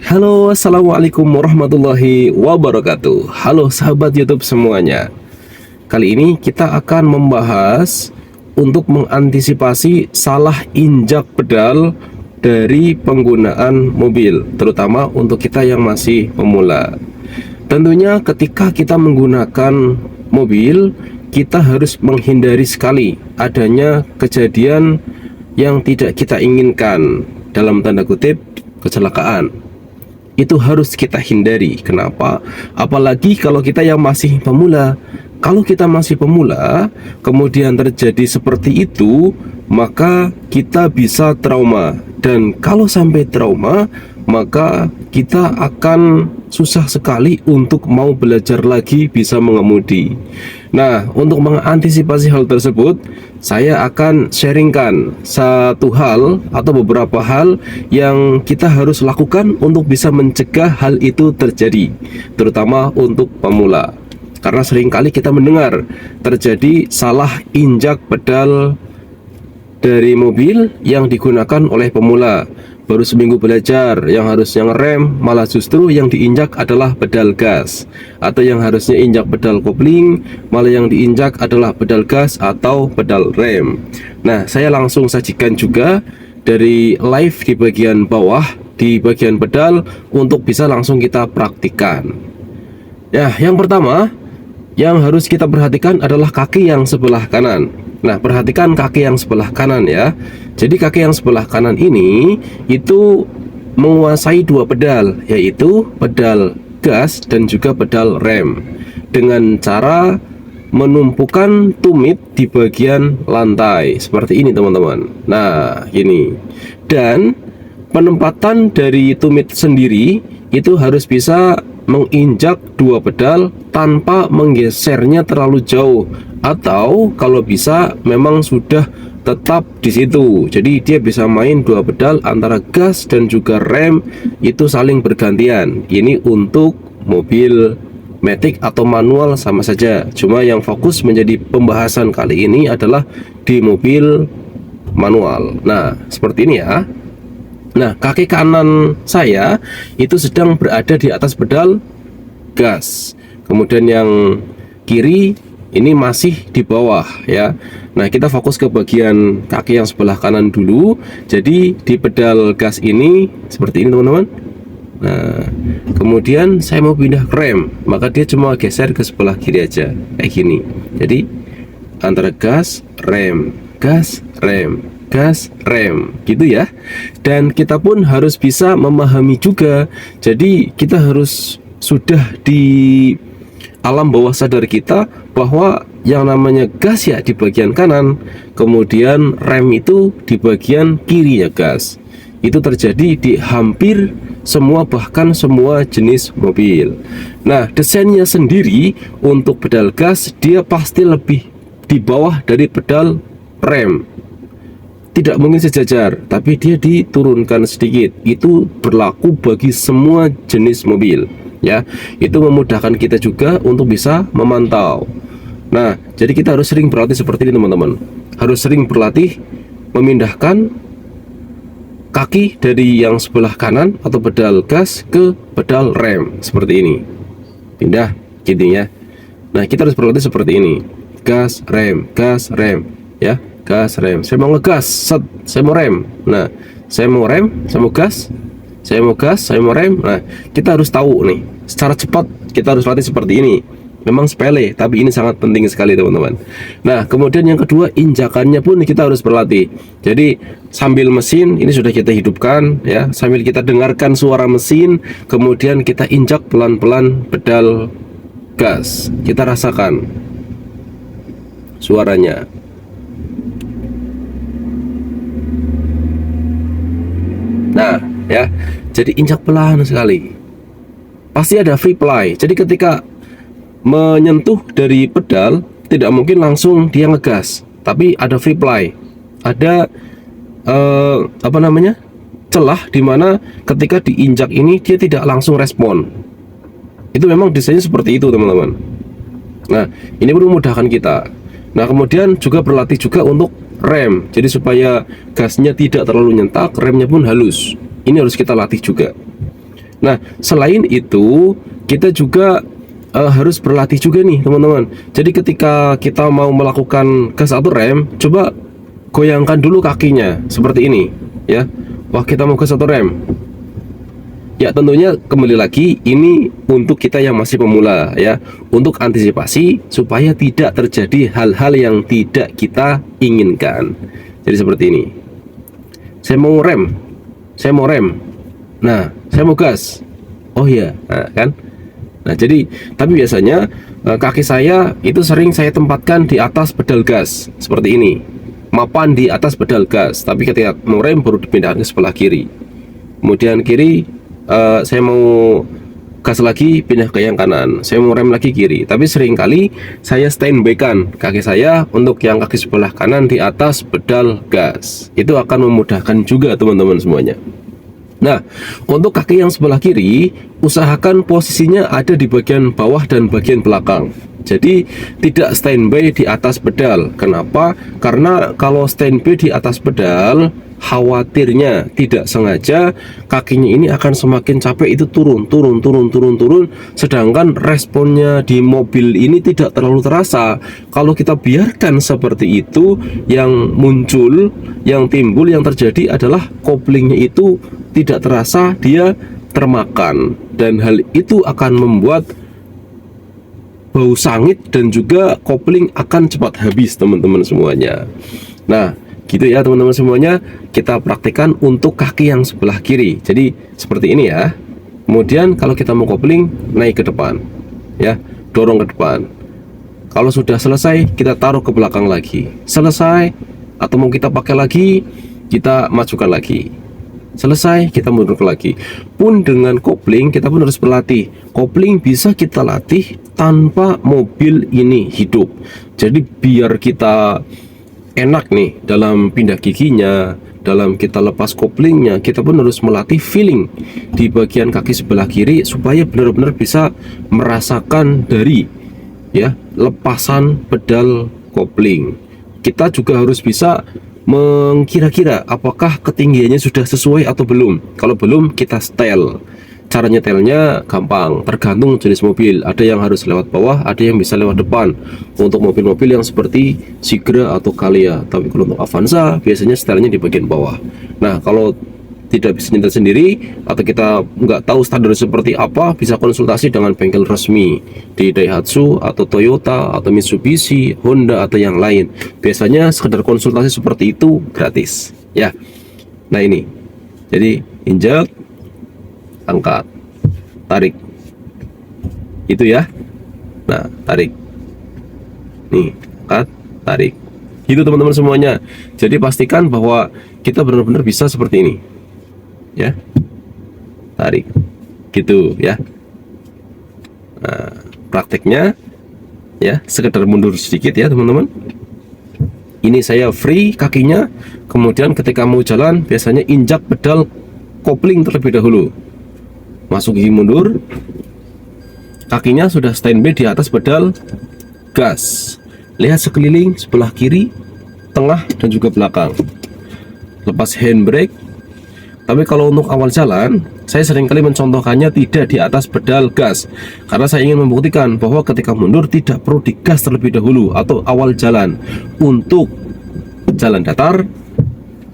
Halo, assalamualaikum warahmatullahi wabarakatuh. Halo sahabat YouTube semuanya. Kali ini kita akan membahas untuk mengantisipasi salah injak pedal dari penggunaan mobil, terutama untuk kita yang masih pemula. Tentunya ketika kita menggunakan mobil, kita harus menghindari sekali adanya kejadian yang tidak kita inginkan, dalam tanda kutip kecelakaan. Itu harus kita hindari. Kenapa? Apalagi kalau kita yang masih pemula. Kalau kita masih pemula, kemudian terjadi seperti itu, maka kita bisa trauma. Dan kalau sampai trauma, maka kita akan susah sekali untuk mau belajar lagi bisa mengemudi. Nah, untuk mengantisipasi hal tersebut, saya akan sharingkan satu hal atau beberapa hal yang kita harus lakukan untuk bisa mencegah hal itu terjadi, terutama untuk pemula. Karena seringkali kita mendengar terjadi salah injak pedal dari mobil yang digunakan oleh pemula. Baru seminggu belajar, yang harusnya ngerem malah justru yang diinjak adalah pedal gas, atau yang harusnya injak pedal kopling malah yang diinjak adalah pedal gas atau pedal rem. Nah, saya langsung sajikan juga dari live di bagian bawah, di bagian pedal, untuk bisa langsung kita praktikkan. Ya, yang pertama yang harus kita perhatikan adalah kaki yang sebelah kanan. Nah, perhatikan kaki yang sebelah kanan ya. Jadi kaki yang sebelah kanan ini itu menguasai dua pedal, yaitu pedal gas dan juga pedal rem, dengan cara menumpukan tumit di bagian lantai seperti ini teman-teman. Nah, ini. Dan penempatan dari tumit sendiri itu harus bisa menginjak dua pedal tanpa menggesernya terlalu jauh, atau kalau bisa memang sudah tetap di situ. Jadi dia bisa main dua pedal antara gas dan juga rem itu saling bergantian. Ini untuk mobil matic atau manual sama saja. Cuma yang fokus menjadi pembahasan kali ini adalah di mobil manual. Nah, seperti ini ya. Nah, kaki kanan saya itu sedang berada di atas pedal gas. Kemudian yang kiri ini masih di bawah ya. Nah, kita fokus ke bagian kaki yang sebelah kanan dulu. Jadi di pedal gas ini seperti ini teman-teman. Nah, kemudian saya mau pindah ke rem, maka dia cuma geser ke sebelah kiri aja kayak gini. Jadi antara gas, rem, gas, rem, gas, rem gitu ya. Dan kita pun harus bisa memahami juga. Jadi kita harus sudah di alam bawah sadar kita bahwa yang namanya gas ya di bagian kanan, kemudian rem itu di bagian kiri ya gas. Itu terjadi di hampir semua, bahkan semua jenis mobil. Nah, desainnya sendiri untuk pedal gas dia pasti lebih di bawah dari pedal rem. Tidak mungkin sejajar, tapi dia diturunkan sedikit. Itu berlaku bagi semua jenis mobil ya. Itu memudahkan kita juga untuk bisa memantau. Nah, jadi kita harus sering berlatih seperti ini teman-teman. Harus sering berlatih memindahkan kaki dari yang sebelah kanan atau pedal gas ke pedal rem seperti ini. Pindah gitu ya. Nah, kita harus berlatih seperti ini. Gas, rem ya. Gas, rem. Saya mau ngegas, set, saya mau rem. Nah, saya mau rem, saya mau gas, saya mau gas, saya mau rem. Nah, kita harus tahu nih, secara cepat kita harus latih seperti ini. Memang sepele, tapi ini sangat penting sekali teman-teman. Nah, kemudian yang kedua, injakannya pun kita harus berlatih. Jadi sambil mesin ini sudah kita hidupkan ya, sambil kita dengarkan suara mesin, kemudian kita injak pelan-pelan pedal gas. Kita rasakan suaranya. Nah ya, jadi injak pelan sekali. Pasti ada free ply. Jadi ketika menyentuh dari pedal tidak mungkin langsung dia ngegas, tapi ada free ply. Ada celah dimana ketika diinjak ini dia tidak langsung respon. Itu memang desainnya seperti itu teman-teman. Nah, ini memudahkan kita. Nah, kemudian juga berlatih juga untuk rem, jadi supaya gasnya tidak terlalu nyentak, remnya pun halus. Ini harus kita latih juga. Nah, selain itu kita juga harus berlatih juga nih teman-teman. Jadi ketika kita mau melakukan gas atau rem, coba goyangkan dulu kakinya seperti ini ya. Wah, kita mau gas atau rem. Ya tentunya kembali lagi ini untuk kita yang masih pemula ya, untuk antisipasi supaya tidak terjadi hal-hal yang tidak kita inginkan. Jadi seperti ini. Saya mau rem. Nah, saya mau gas. Oh iya, nah, kan? Nah, jadi tapi biasanya kaki saya itu sering saya tempatkan di atas pedal gas seperti ini. Mapan di atas pedal gas, tapi ketika mau rem baru dipindahkan ke sebelah kiri. Kemudian kiri saya mau gas lagi, pindah ke yang kanan. Saya mau rem lagi kiri. Tapi seringkali saya standby kan kaki saya untuk yang kaki sebelah kanan di atas pedal gas. Itu akan memudahkan juga teman-teman semuanya. Nah, untuk kaki yang sebelah kiri, usahakan posisinya ada di bagian bawah dan bagian belakang. Jadi tidak standby di atas pedal. Kenapa? Karena kalau standby di atas pedal, khawatirnya tidak sengaja kakinya ini akan semakin capek, itu turun. Sedangkan responnya di mobil ini tidak terlalu terasa. Kalau kita biarkan seperti itu, yang muncul, yang timbul, yang terjadi adalah koplingnya itu tidak terasa, dia termakan, dan hal itu akan membuat bau sangit dan juga kopling akan cepat habis teman-teman semuanya. Nah, gitu ya teman-teman semuanya, kita praktikkan untuk kaki yang sebelah kiri. Jadi seperti ini ya. Kemudian kalau kita mau kopling, naik ke depan ya, dorong ke depan. Kalau sudah selesai, kita taruh ke belakang lagi. Selesai, atau mau kita pakai lagi, kita masukkan lagi. Selesai, kita mundur lagi. Pun dengan kopling kita pun harus berlatih. Kopling bisa kita latih tanpa mobil ini hidup. Jadi biar kita enak nih dalam pindah giginya, dalam kita lepas koplingnya, kita pun harus melatih feeling di bagian kaki sebelah kiri supaya benar-benar bisa merasakan dari ya lepasan pedal kopling. Kita juga harus bisa mengkira-kira apakah ketinggiannya sudah sesuai atau belum. Kalau belum, kita setel. Cara nyetelnya gampang, tergantung jenis mobil. Ada yang harus lewat bawah, ada yang bisa lewat depan. Untuk mobil-mobil yang seperti Sigra atau Calya. Tapi kalau untuk Avanza, biasanya setelnya di bagian bawah. Nah, kalau tidak bisa nyetel sendiri atau kita nggak tahu standar seperti apa, bisa konsultasi dengan bengkel resmi di Daihatsu atau Toyota atau Mitsubishi, Honda atau yang lain. Biasanya sekedar konsultasi seperti itu gratis ya. Nah ini, jadi injak, angkat, tarik, itu ya. Nah, tarik, nih, angkat, tarik, gitu teman-teman semuanya. Jadi pastikan bahwa kita benar-benar bisa seperti ini ya, tarik gitu ya. Nah, prakteknya ya sekedar mundur sedikit ya teman-teman. Ini saya free kakinya, kemudian ketika mau jalan biasanya injak pedal kopling terlebih dahulu, masuk gigi mundur, kakinya sudah standby di atas pedal gas. Lihat sekeliling sebelah kiri, tengah dan juga belakang. Lepas handbrake. Tapi kalau untuk awal jalan, saya seringkali mencontohkannya tidak di atas pedal gas, karena saya ingin membuktikan bahwa ketika mundur tidak perlu digas terlebih dahulu atau awal jalan. Untuk jalan datar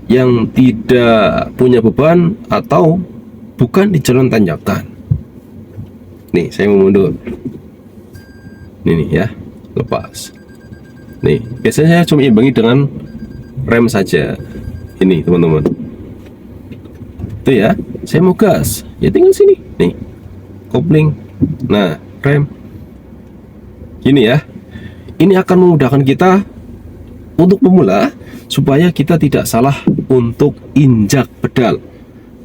yang tidak punya beban atau bukan di jalan tanjakan. Nih, saya mau mundur. Ini nih ya, lepas. Nih, biasanya saya cuma imbangi dengan rem saja. Ini teman-teman. Itu ya, saya mau gas, ya tinggal sini nih, kopling, nah rem, ini ya. Ini akan memudahkan kita untuk pemula supaya kita tidak salah untuk injak pedal,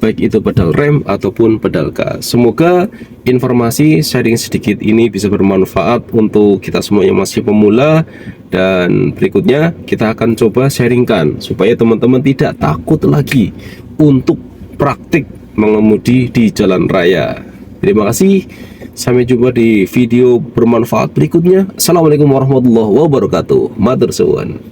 baik itu pedal rem ataupun pedal gas. Semoga informasi sharing sedikit ini bisa bermanfaat untuk kita semua yang masih pemula, dan berikutnya kita akan coba sharingkan supaya teman-teman tidak takut lagi untuk praktik mengemudi di jalan raya. Terima kasih. Sampai jumpa di video bermanfaat berikutnya. Assalamualaikum warahmatullahi wabarakatuh. Matur suwun.